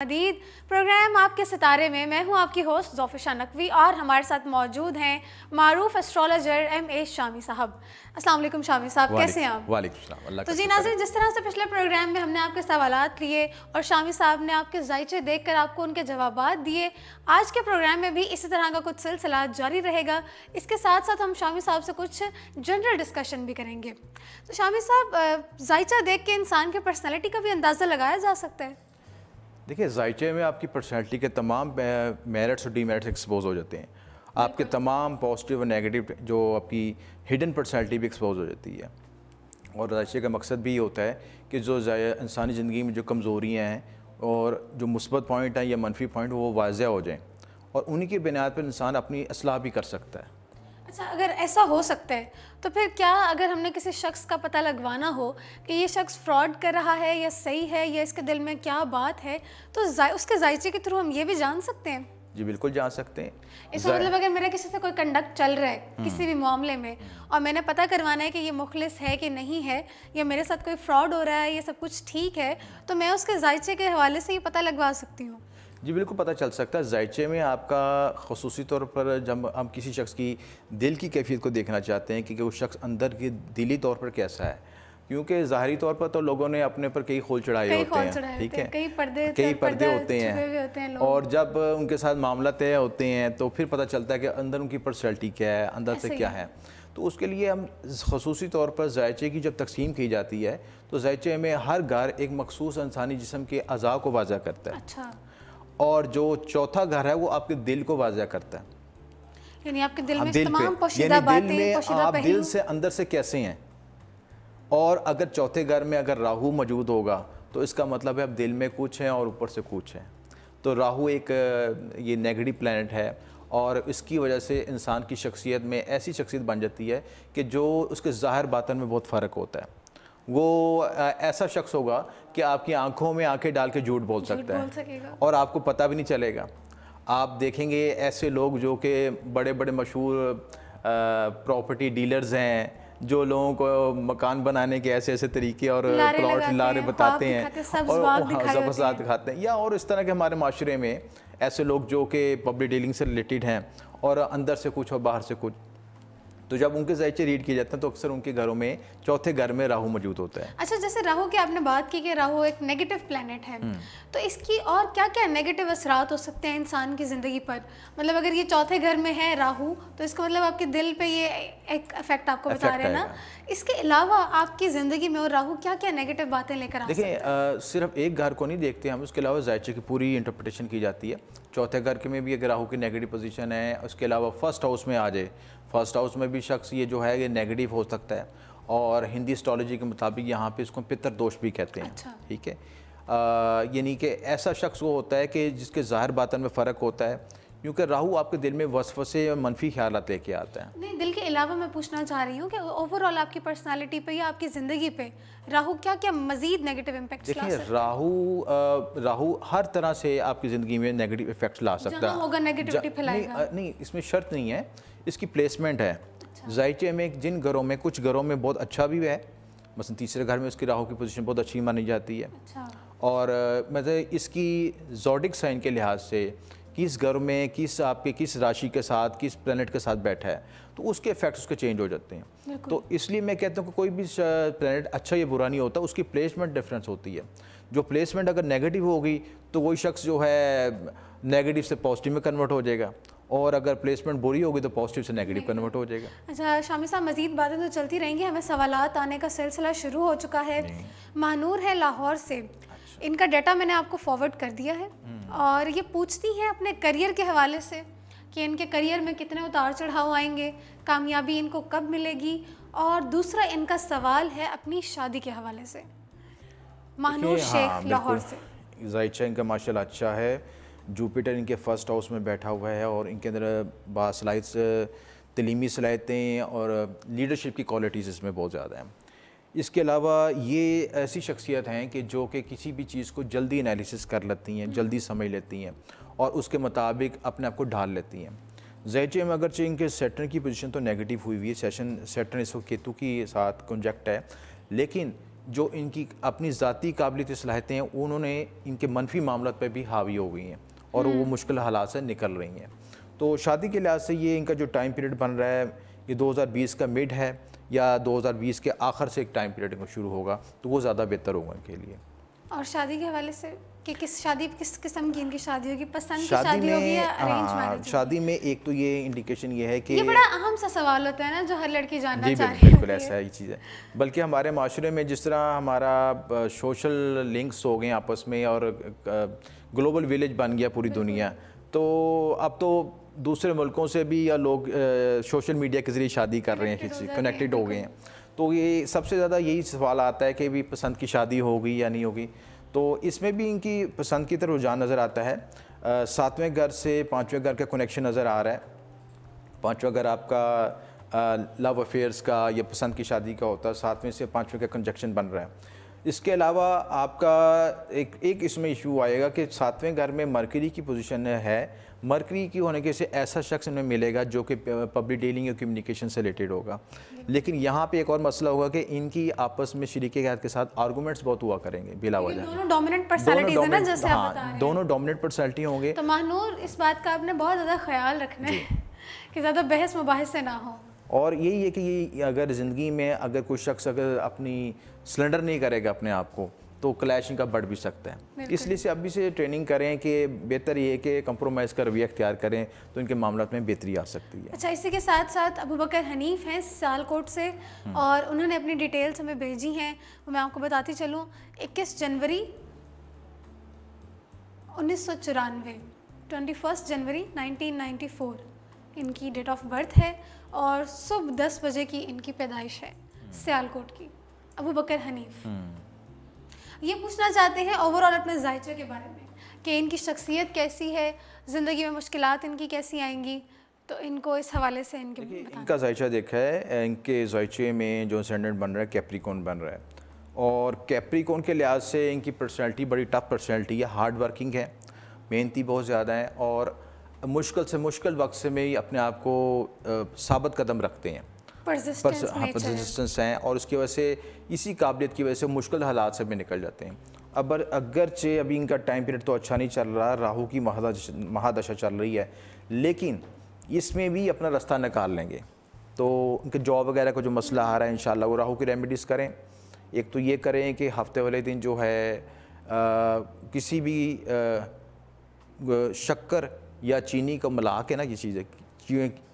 मदीद programme आपके सितारे में मैं हूं आपकी होस्ट ज़ोफ़िशा नकवी और हमारे साथ मौजूद हैं मारूफ एस्ट्रोलॉजर M.A. शामी साहब। अस्सलाम वालेकुम शामी साहब, कैसे हैं आप? वालेकुम सलाम। अल्लाह तो जी नाज़रीन, जिस तरह से पिछले प्रोग्राम में हमने आपके सवालात लिए और शामी साहब ने आपके जायचे देखकर आपको उनके जवाबात दिए, आज के प्रोग्राम में भी इसी तरह का कुछ सिलसिला जारी रहेगा। इसके साथ साथ हम शामी साहब से कुछ जनरल डिस्कशन भी करेंगे। तो शामी साहब, जायचा देख के इंसान की पर्सनैलिटी का भी अंदाज़ा लगाया जा सकता है? देखिए, जायचे में आपकी पर्सनैलिटी के तमाम मेरिट्स और डीमेरिट्स एक्सपोज हो जाते हैं। आपके तमाम पॉजिटिव और नेगेटिव जो आपकी हिडन पर्सनैलिटी भी एक्सपोज हो जाती है। और जायचे का मकसद भी ये होता है कि जो इंसानी ज़िंदगी में जो कमज़ोरियाँ हैं और जो मुस्बत पॉइंट हैं या मनफी पॉइंट वो वाज़ह हो जाएँ और उन्हीं की बुनियाद पर इंसान अपनी असलाह भी कर सकता है। अच्छा, अगर ऐसा हो सकता है तो फिर क्या अगर हमने किसी शख्स का पता लगवाना हो कि ये शख्स फ्रॉड कर रहा है या सही है या इसके दिल में क्या बात है, तो उसके जायचे के थ्रू हम ये भी जान सकते हैं? जी बिल्कुल जान सकते हैं। इसका मतलब अगर मेरा किसी से कोई कंडक्ट चल रहा है किसी भी मामले में और मैंने पता करवाना है कि ये मुखलिस है कि नहीं है या मेरे साथ कोई फ्रॉड हो रहा है, ये सब कुछ ठीक है, तो मैं उसके जायचे के हवाले से ही पता लगवा सकती हूँ? जी बिल्कुल पता चल सकता है। जायचे में आपका ख़ुसूसी तौर पर जब हम किसी शख्स की दिल की कैफियत को देखना चाहते हैं कि वो शख्स अंदर के दिली तौर पर कैसा है, क्योंकि ज़ाहरी तौर पर तो लोगों ने अपने पर कई खोल चढ़ाए होते हैं, ठीक है, कई पर्दे होते हैं और जब उनके साथ मामला तय होते हैं तो फिर पता चलता है कि अंदर उनकी पर्सनैलिटी क्या है, अंदर से क्या है। तो उसके लिए हम ख़ुसूसी तौर पर जायचे की जब तकसीम की जाती है तो जायचे में हर घर एक मखसूस इंसानी जिस्म के अज़ा को वाज़ा करता है। अच्छा। और जो चौथा घर है वो आपके दिल को वाज़ह करता है, यानी आपके दिल में तमाम पोशीदा बातें, पोशीदा आप दिल से अंदर से कैसे हैं। और अगर चौथे घर में अगर राहु मौजूद होगा तो इसका मतलब है अब दिल में कुछ है और ऊपर से कुछ है। तो राहु एक ये नेगेटिव प्लैनेट है और इसकी वजह से इंसान की शख्सियत में ऐसी शख्सियत बन जाती है कि जो उसके ज़ाहिर बातन में बहुत फ़र्क होता है। वो ऐसा शख्स होगा कि आपकी आंखों में आंखें डाल के झूठ बोल सकता है और आपको पता भी नहीं चलेगा। आप देखेंगे ऐसे लोग जो कि बड़े बड़े मशहूर प्रॉपर्टी डीलर्स हैं, जो लोगों को मकान बनाने के ऐसे ऐसे तरीके और प्लॉट लारे बताते हैं और ज़बरदस्त दिखाते हैं, या और इस तरह के हमारे माशरे में ऐसे लोग जो कि पब्लिक डीलिंग से रिलेटेड हैं और अंदर से कुछ और बाहर से कुछ। तो जब उनके जायचे रीड किए जाते हैं तो अक्सर उनके घरों में चौथे घर में राहु मौजूद होता है। अच्छा, जैसे राहु की आपने बात की कि राहु एक नेगेटिव प्लैनेट है, तो इसकी और क्या क्या नेगेटिव असरात हो सकते हैं इंसान की ज़िंदगी पर? मतलब अगर ये चौथे घर में है राहु तो इसका मतलब आपके दिल पे ये एक इफेक्ट आपको बता रहे हैं ना। इसके अलावा आपकी ज़िंदगी में और राहु क्या क्या नेगेटिव बातें लेकर आ सकते हैं? देखिए, सिर्फ एक घर को नहीं देखते हम, उसके अलावा जायचे की पूरी इंटरप्रिटेशन की जाती है। चौथे घर के में भी अगर राहु की नेगेटिव पोजीशन है, उसके अलावा फर्स्ट हाउस में आ जाए, फर्स्ट हाउस में भी शख्स ये जो है ये नेगेटिव हो सकता है और हिंदी एस्ट्रोलॉजी के मुताबिक यहाँ पे इसको पितर दोष भी कहते हैं। अच्छा। ठीक है, यानी कि ऐसा शख्स वो होता है कि जिसके ज़ाहिर बातन में फ़र्क होता है, क्योंकि राहु आपके दिल में वसवसे और मनफी ख्यालात लेके आता है। नहीं, दिल के अलावा मैं पूछना चाह रही हूँ कि ओवरऑल आपकी पर्सनालिटी पे या आपकी ज़िंदगी पे राहु क्या क्या मज़ीद नेगेटिव इम्पैक्ट्स ला सकता है? राहु हर तरह से आपकी ज़िंदगी में नेगेटिव इफेक्ट्स ला सकता है। होगा नेगेटिविटी फैलाएगा। नहीं, इसमें शर्त नहीं है, इसकी प्लेसमेंट है। जायचे में जिन घरों में, कुछ घरों में बहुत अच्छा भी है, मसलन तीसरे घर में उसकी राहु की पोजीशन बहुत अच्छी मानी जाती है। अच्छा। और मतलब इसकी ज़ोडिक साइन के लिहाज से किस घर में किस राशि के साथ, किस प्लैनेट के साथ बैठा है, तो उसके इफेक्ट्स उसके चेंज हो जाते हैं। तो इसलिए मैं कहता हूँ कि कोई भी प्लैनेट अच्छा या बुरा नहीं होता, उसकी प्लेसमेंट डिफरेंस होती है। जो प्लेसमेंट अगर नेगेटिव होगी तो वही शख्स जो है नेगेटिव से पॉजिटिव में कन्वर्ट हो जाएगा और अगर प्लेसमेंट बुरी होगी तो पॉजिटिव से नेगेटिव कन्वर्ट हो जाएगा। अच्छा शामी साहब, मज़ीद बातें तो चलती रहेंगी, हमें सवालात आने का सिलसिला शुरू हो चुका है। महानूर है लाहौर से, इनका डाटा मैंने आपको फॉरवर्ड कर दिया है और ये पूछती हैं अपने करियर के हवाले से कि इनके करियर में कितने उतार चढ़ाव आएंगे, कामयाबी इनको कब मिलेगी, और दूसरा इनका सवाल है अपनी शादी के हवाले से। महानूर शेख लाहौर से। जायचा इनका माशाल्लाह अच्छा है, जुपिटर इनके फर्स्ट हाउस में बैठा हुआ है और इनके अंदर बासलाहियत तलीमी सलाहियतें और लीडरशिप की क्वालिटीज़ इसमें बहुत ज़्यादा हैं। इसके अलावा ये ऐसी शख्सियत हैं कि जो कि किसी भी चीज़ को जल्दी एनालिसिस कर लेती हैं, जल्दी समझ लेती हैं और उसके मुताबिक अपने आप को ढाल लेती हैं। जायचे में अगरचे इनके सैटर्न की पोजीशन तो नेगेटिव हुई हुई है, सैटर्न इस वक्त केतु के साथ कॉन्जैक्ट है, लेकिन जो इनकी अपनी ज़ाती काबिलियत सलाहियतें हैं उन्होंने इनके मनफी मामलों पर भी हावी हो गई हैं और वो मुश्किल हालात से निकल रही हैं। तो शादी के लिहाज से ये इनका जो टाइम पीरियड बन रहा है ये 2020 का मिड है या 2020 के आखिर से एक टाइम पीरियड इनको शुरू होगा, तो वो ज़्यादा बेहतर होगा इनके लिए। और शादी के हवाले से कि किस किस्म की इनकी शादी होगी, पसंद की शादी होगी या अरेंज मैरिज? शादी में एक तो ये इंडिकेशन ये है कि ये बड़ा अहम सा सवाल होता है ना जो हर लड़की जानना चाहती है। बिल्कुल ऐसा ही चीज़ है। बल्कि हमारे माशरे में जिस तरह हमारा सोशल लिंक्स हो गए आपस में और ग्लोबल विलेज बन गया पूरी दुनिया, तो अब तो दूसरे मुल्कों से भी या लोग सोशल मीडिया के ज़रिए शादी कर रहे हैं, कनेक्टेड हो गए हैं। तो ये सबसे ज़्यादा यही सवाल आता है कि भी पसंद की शादी होगी या नहीं होगी। तो इसमें भी इनकी पसंद की तरफ रुझान नज़र आता है। 7वें घर से 5वें घर का कनेक्शन नज़र आ रहा है। 5वां घर आपका लव अफेयर्स का या पसंद की शादी का होता है, 7वें से 5वें का कंजक्शन बन रहा है। इसके अलावा आपका एक इसमें इशू आएगा कि 7वें घर में मरकरी की पोजीशन है। मरकरी की होने के से ऐसा शख्स उन्हें मिलेगा जो कि पब्लिक डीलिंग और कम्युनिकेशन से रिलेटेड होगा। लेकिन यहाँ पे एक और मसला होगा कि इनकी आपस में शरीके हयात के साथ आर्गूमेंट्स बहुत हुआ करेंगे बिला वजह। दोनों डोमिनेंट पर्सनालिटीज है ना, जैसे आप बता रहे हैं। दोनों डोमिनेंट पर्सनालिटी होंगे। तो महानूर इस बात का आपने बहुत ज़्यादा ख्याल रखना है कि ज़्यादा बहस मुबाहिस से ना हो। और यही है कि ये अगर ज़िंदगी में अगर कोई शख्स अगर अपनी सिलेंडर नहीं करेगा अपने आप को, तो क्लैश इनका बढ़ भी सकता है। इसलिए से अभी से ट्रेनिंग करें कि बेहतर ये है कि कंप्रोमाइज़ का रवैया अख्तियार करें, तो इनके मामलों में बेहतरी आ सकती है। अच्छा, इसी के साथ साथ अबू बकर हनीफ हैं सियालकोट से और उन्होंने अपनी डिटेल्स हमें भेजी हैं, वो मैं आपको बताती चलूँ। 21 जनवरी 1994, 21 जनवरी 1994 इनकी डेट ऑफ बर्थ है और सुबह 10 बजे की इनकी पैदाइश है सियालकोट की। अबू बकर हनीफ ये पूछना चाहते हैं ओवरऑल अपने जायचे के बारे में कि इनकी शख्सियत कैसी है, ज़िंदगी में मुश्किलात इनकी कैसी आएंगी, तो इनको इस हवाले से इनका जायचा देखा है। इनके जायचे में जो स्टैंडर्ड बन रहा है कैप्रिकॉन बन रहा है और कैप्रिकॉन के लिहाज से इनकी पर्सनैलिटी बड़ी टफ पर्सनैलिटी है, हार्ड वर्किंग है, मेहनती बहुत ज़्यादा है और मुश्किल से मुश्किल वक्त से में अपने आप को साबित कदम रखते हैं, परसिस्टेंस हैं और उसकी वजह से इसी काबिलियत की वजह से मुश्किल हालात से भी निकल जाते हैं। अब अगरचे अभी इनका टाइम पीरियड तो अच्छा नहीं चल रहा, राहु की महादशा चल रही है, लेकिन इसमें भी अपना रास्ता निकाल लेंगे। तो उनके जॉब वगैरह का जो मसला आ रहा है इंशाल्लाह वो राहु की रेमेडीज़ करें। एक तो ये करें कि हफ्ते वाले दिन जो है किसी भी शक्कर या चीनी को मिला के ना ये चीज़ें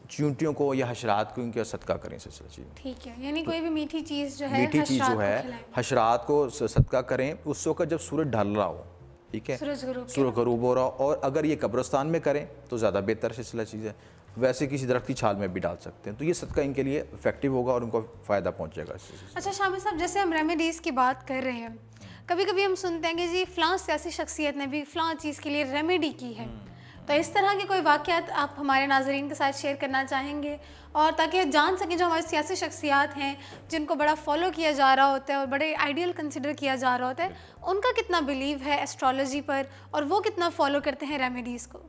चींटियों को या हशरात को इनका सदका करें सिलसिला चीज़। ठीक है, यानी कोई भी मीठी चीज़ जो है, मीठी चीज़ जो है हशरात को सदका करें उस वक्त जब सूरज ढल रहा हो, ठीक है, सूरज गरूब हो रहा हो। और अगर ये कब्रिस्तान में करें तो ज़्यादा बेहतर सिलसिला चीज़ है। वैसे किसी दरख्त की छाल में भी डाल सकते हैं, तो ये सदका इनके लिए इफेक्टिव होगा और उनको फ़ायदा पहुँचेगा। अच्छा शामिर साहब, जैसे हम रेमेडीज़ की बात कर रहे हैं, कभी कभी हम सुनते हैं कि जी फ़लाँ सियासी शख्सियत ने भी फ़लाँ चीज़ के लिए रेमेडी की है, तो इस तरह के कोई वाक़यात आप हमारे नाज़रीन के साथ शेयर करना चाहेंगे और ताकि जान सकें जो हमारे सियासी शख्सियात हैं जिनको बड़ा फॉलो किया जा रहा होता है और बड़े आइडियल कंसिडर किया जा रहा होता है, उनका कितना बिलीव है एस्ट्रोलॉजी पर और वो कितना फॉलो करते हैं रेमेडीज़ को?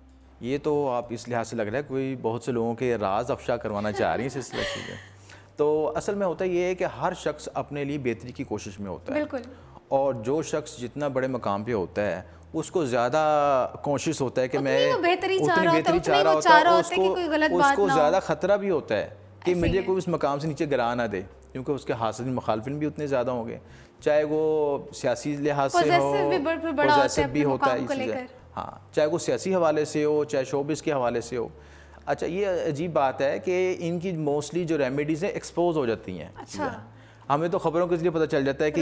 ये तो आप इस लिहाज से लग रहा है कोई बहुत से लोगों के राज अफशा करवाना चाह रही है सिलसिला चीज़ें। तो असल में होता ये है कि हर शख्स अपने लिए बेहतरी की कोशिश में होता है। बिल्कुल। और जो शख्स जितना बड़े मकाम पे होता है उसको ज़्यादा कोशिश होता है कि मैं उतनी बेहतरी चाह रहा होता है, उसको ज़्यादा ख़तरा भी होता है कि मुझे कोई उस मकाम से नीचे गिरा ना दे, क्योंकि उसके हासिल मुखालफिन भी उतने ज़्यादा होंगे, चाहे वो सियासी लिहाज से हो, पॉजेसिव भी होता है इसलिए, हाँ, चाहे वो सियासी हवाले से हो चाहे शोबिस के हवाले से हो। अच्छा, ये अजीब बात है कि इनकी मोस्टली जो रेमेडीज़ हैं एक्सपोज हो जाती हैं। अच्छा, हमें तो खबरों के जरिए पता चल जाता है कि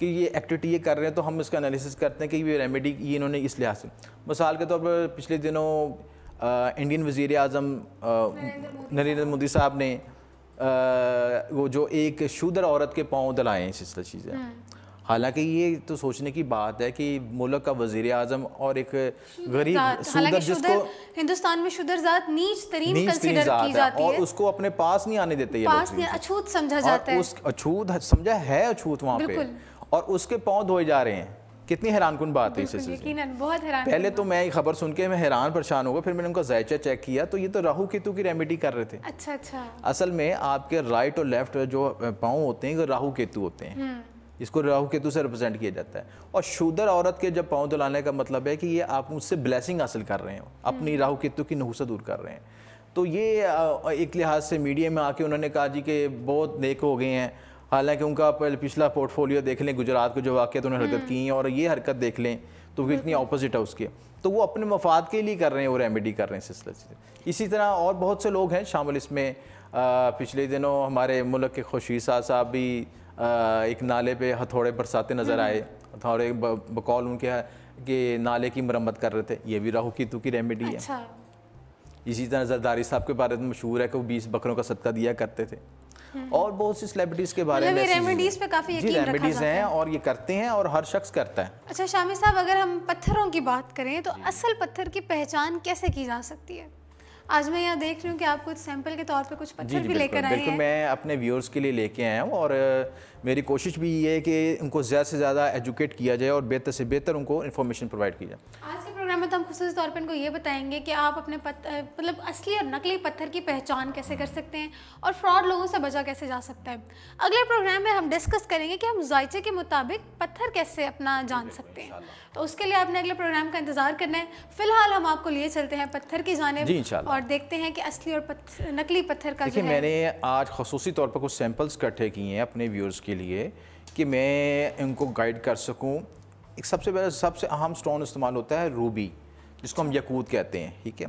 ये एक्टिविटी ये कर रहे हैं, तो हम इसका एनालिसिस करते हैं कि ये रेमेडी ये इन्होंने इस लिहाज से। मिसाल के तौर पर पिछले दिनों इंडियन वज़ीर आज़म नरेंद्र मोदी साहब ने वो जो एक शूदर औरत के पाँव दलाए हैं सिलसिला चीज़ें। हालांकि ये तो सोचने की बात है कि मुल्क का वज़ीर आज़म और एक गरीब शूदर, जिसको हिंदुस्तान में शुदर जात नीच तरीन कंसीडर की जाती है और उसको अपने पास नहीं आने देते, अछूत समझा जाता है, अछूत समझा है, अछूत वहाँ पे, और उसके पाँव धोए जा रहे हैं। कितनी हैरानकुन बात है इससे। यकीनन बहुत हैरान। पहले तो मैं ये खबर सुन के मैं हैरान परेशान हो गया, फिर मैंने उनका जायचा चेक किया तो ये तो राहु केतु की रेमेडी कर रहे थे। अच्छा। असल में आपके राइट और लेफ्ट जो पाँव होते हैं राहु केतु होते हैं, इसको राहु केतु से रिप्रेजेंट किया जाता है। और शूदर औरत के जब पाँव दुलाने का मतलब है कि ये आप उससे ब्लेसिंग हासिल कर रहे हो, अपनी राहु केतु की नहुसत दूर कर रहे हैं। तो ये एक लिहाज से मीडिया में आके उन्होंने कहा जी कि बहुत नेक हो गए हैं, हालांकि उनका पिछला पोर्टफोलियो देख लें, गुजरात को जो वाक़या उन्होंने हरकत की है और ये हरकत देख लें तो कितनी ऑपोजिट है उसके। तो वो अपने मफाद के लिए कर रहे हैं, वो रेमेडी कर रहे हैं सिलसिले से। इसी तरह और बहुत से लोग हैं शामिल इसमें। पिछले दिनों हमारे मुल्क के खुशी साहब भी एक नाले पे हथौड़े बरसाते नज़र आए, हथौड़े बकौल उनके कि नाले की मरम्मत कर रहे थे, ये भी राहु केतु की रेमेडी है। अच्छा। इसी तरह जरदारी साहब के बारे में मशहूर है कि वो 20 बकरों का सदका दिया करते थे। और बहुत सी सेलिब्रिटीज़ के बारे में रेमेडीज पे काफ़ी यकीन रखा रेमेडीज जाता हैं है और ये करते हैं और हर शख्स करता है। अच्छा शामिर साहब, अगर हम पत्थरों की बात करें तो असल पत्थर की पहचान कैसे की जा सकती है? आज मैं यहाँ देख रही हूँ कि आप कुछ सैंपल के तौर पे कुछ पत्थर भी लेकर आए हैं। बिल्कुल, मैं अपने व्यूअर्स के लिए लेके आया हूँ और मेरी कोशिश भी ये है कि उनको ज़्यादा से ज़्यादा एजुकेट किया जाए और बेहतर से बेहतर उनको इन्फॉर्मेशन प्रोवाइड की जाए। आज के प्रोग्राम में तो हम खुसूसी तौर पे इनको ये बताएंगे कि आप अपने मतलब असली और नकली पत्थर की पहचान कैसे कर सकते हैं और फ्रॉड लोगों से बचा कैसे जा सकता है। अगले प्रोग्राम में हम डिस्कस करेंगे कि हम जायचे के मुताबिक पत्थर कैसे अपना जान सकते हैं। तो उसके लिए आपने अगले प्रोग्राम का इंतजार करना है। फिलहाल हम आपको लिए चलते हैं पत्थर की जानिब और देखते हैं कि असली और नकली पत्थर का जो है। मैंने आज खुसूसी तौर पर कुछ सैंपल्स इकट्ठे किए हैं अपने व्यूअर्स के लिए कि मैं इनको गाइड कर सकूं। एक सबसे पहले सबसे अहम स्टोन इस्तेमाल होता है रूबी, जिसको हम यकूत कहते हैं, ठीक है।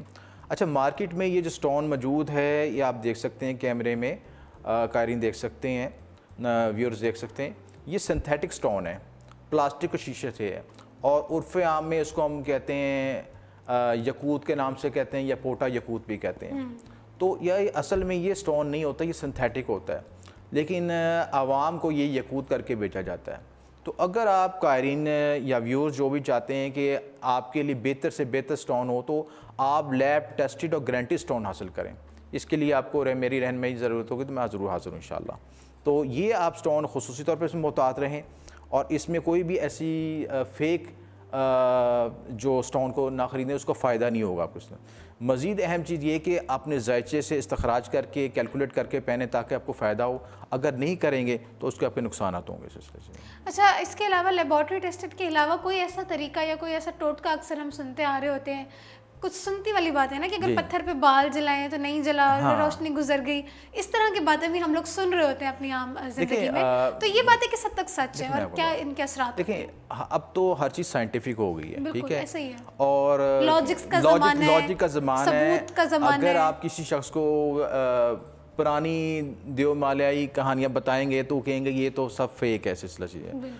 अच्छा, मार्केट में ये जो स्टोन मौजूद है ये आप देख सकते हैं कैमरे में, कारीन देख सकते हैं, व्यूअर्स देख सकते हैं, ये सिंथेटिक स्टोन है, प्लास्टिक और शीशे से है और उर्फ़ आम में इसको हम कहते हैं यकूत के नाम से कहते हैं या पोटा यकूत भी कहते हैं। तो यह असल में ये स्टोन नहीं होता, ये सिंथेटिक होता है, लेकिन आवाम को ये यकूत करके बेचा जाता है। तो अगर आप कायरीन या व्यूअर्स जो भी चाहते हैं कि आपके लिए बेहतर से बेहतर स्टोन हो तो आप लैब टेस्टेड और गारंटी स्टोन हासिल करें। इसके लिए आपको मेरी रहनुमाई ज़रूरत होगी तो मैं ज़रूर हाज़िर हूँ इंशाल्लाह। तो ये आप स्टोन खुसूसी तौर पर इसमें मोहतात रहें और इसमें कोई भी ऐसी फेक जो स्टोन को ना ख़रीदें, उसका फ़ायदा नहीं होगा आपको इसमें। मज़ीद अहम चीज़ ये कि आपने जायचे से इस्तखराज करके कैलकुलेट करके पहने ताकि आपको फ़ायदा हो। अगर नहीं करेंगे तो उसके आपके नुकसान होंगे इस वजह से। अच्छा, इसके अलावा लेबॉर्ट्री टेस्टेड के अलावा कोई ऐसा तरीका या कोई ऐसा टोटका अक्सर हम सुनते आ रहे होते हैं, कुछ सुनती वाली बात है ना कि अगर पत्थर पे बाल जलाएं तो नहीं जला, हाँ। रोशनी गुजर गई, इस तरह की बातें भी हम लोग सुन रहे होते हैं अपनी आम जिंदगी में। तो ये बातें किस हद तक सच है और क्या इनके असरात? देखिए, अब तो हर चीज़ साइंटिफिक हो गई है, ठीक है, ऐसा ही है। और लॉजिक का ज़माना है, अगर आप किसी शख्स को पुरानी देवमालयाई कहानियाँ बताएंगे तो कहेंगे ये तो सब फेक है सिलसिला चीज़ें।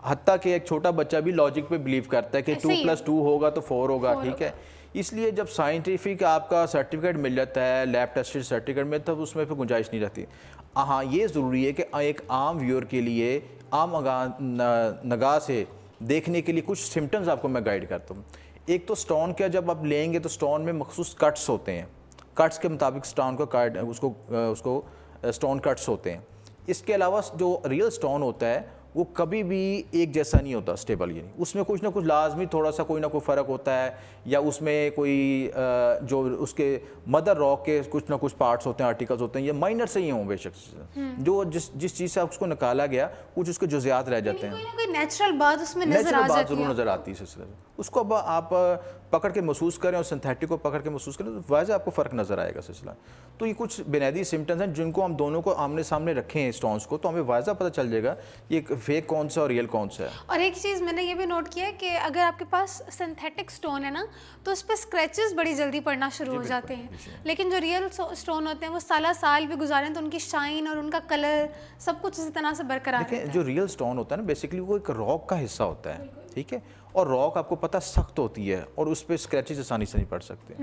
हत्ता कि एक छोटा बच्चा भी लॉजिक पे बिलीव करता है कि 2+2 होगा तो 4 होगा, ठीक है। इसलिए जब साइंटिफिक आपका सर्टिफिकेट मिल जाता है, लैब टेस्टेड सर्टिफिकेट में, तब उसमें फिर गुंजाइश नहीं रहती। हाँ, ये ज़रूरी है कि एक आम व्यूअर के लिए आम नगाह से देखने के लिए कुछ सिम्टम्स आपको मैं गाइड करता हूँ। एक तो स्टोन क्या, जब आप लेंगे तो स्टोन में मखसूस कट्स होते हैं, कट्स के मुताबिक स्टोन को काट उसको स्टोन कट्स होते हैं। इसके अलावा जो रियल स्टोन होता है वो कभी भी एक जैसा नहीं होता, स्टेबल, यानी उसमें कुछ ना कुछ लाजमी थोड़ा सा कोई ना कोई फ़र्क होता है, या उसमें कोई जो उसके मदर रॉक के कुछ ना कुछ पार्ट्स होते हैं, आर्टिकल्स होते हैं, ये माइनर से ही हों बेशक, जो जिस चीज़ से उसको निकाला गया कुछ उसके जुज़ियात रह जाते हैं, कोई नेचुरल बात उसमें ज़रूर नज़र आती है। उसको अब आप पकड़ के महसूस करें और सिंथेटिक को पकड़ के महसूस करें तो वाज़ह आपको फ़र्क नज़र आएगा सिलसिला। तो ये कुछ बुनियादी सिम्टम्स हैं जिनको हम दोनों को आमने सामने रखें स्टोन्स को, तो हमें वाज़ह पता चल जाएगा ये फेक कौन सा और रियल कौन सा है। और एक चीज़ मैंने ये भी नोट किया है कि अगर आपके पास सिंथेटिक स्टोन है ना तो उस पर स्क्रैचेस बड़ी जल्दी पड़ना शुरू हो जाते हैं, लेकिन जो रियल स्टोन होते हैं वो साल भी गुजारें तो उनकी शाइन और उनका कलर सब कुछ इसी तरह से बरकरार रहता है। जो रियल स्टोन होता है ना, बेसिकली वो एक रॉक का हिस्सा होता है, ठीक है, और रॉक आपको पता सख्त होती है और उस पर स्क्रैचेस आसानी से नहीं पड़ सकते।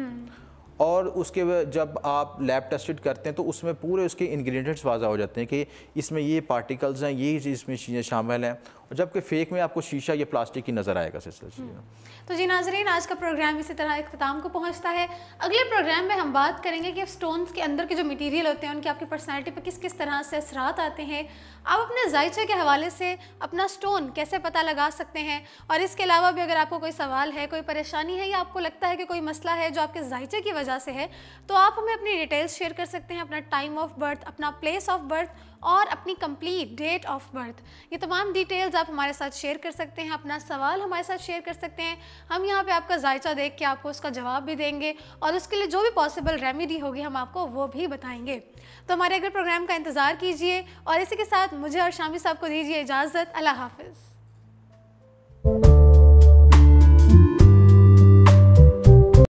और उसके जब आप लैब टेस्टेड करते हैं तो उसमें पूरे उसके इंग्रेडिएंट्स वाज़ा हो जाते हैं कि इसमें ये पार्टिकल्स हैं, ये इसमें चीज़ें शामिल हैं, और जबकि फ़ेक में आपको शीशा या प्लास्टिक की नज़र आएगा सिलसिला। तो जी नाज़रीन, आज का प्रोग्राम इसी तरह इख्तिताम को पहुंचता है। अगले प्रोग्राम में हम बात करेंगे कि स्टोन्स के अंदर के जो मटेरियल होते हैं उनके आपकी पर्सनैलिटी पर किस किस तरह से असरात आते हैं, आप अपने जायचे के हवाले से अपना स्टोन कैसे पता लगा सकते हैं, और इसके अलावा भी अगर आपको कोई सवाल है, कोई परेशानी है, या आपको लगता है कि कोई मसला है जो आपके जायचे की वजह से है, तो आप हमें अपनी डिटेल्स शेयर कर सकते हैं, अपना टाइम ऑफ बर्थ, अपना प्लेस ऑफ बर्थ और अपनी कंप्लीट डेट ऑफ बर्थ। ये तमाम डिटेल्स आप हमारे साथ शेयर कर सकते हैं, अपना सवाल हमारे साथ शेयर कर सकते हैं। हम यहाँ पे आपका जायचा देख के आपको उसका जवाब भी देंगे और उसके लिए जो भी पॉसिबल रेमेडी होगी हम आपको वो भी बताएंगे। तो हमारे अगले प्रोग्राम का इंतज़ार कीजिए और इसी के साथ मुझे और शामी साहब को दीजिए इजाज़त। अल्लाह हाफिज़।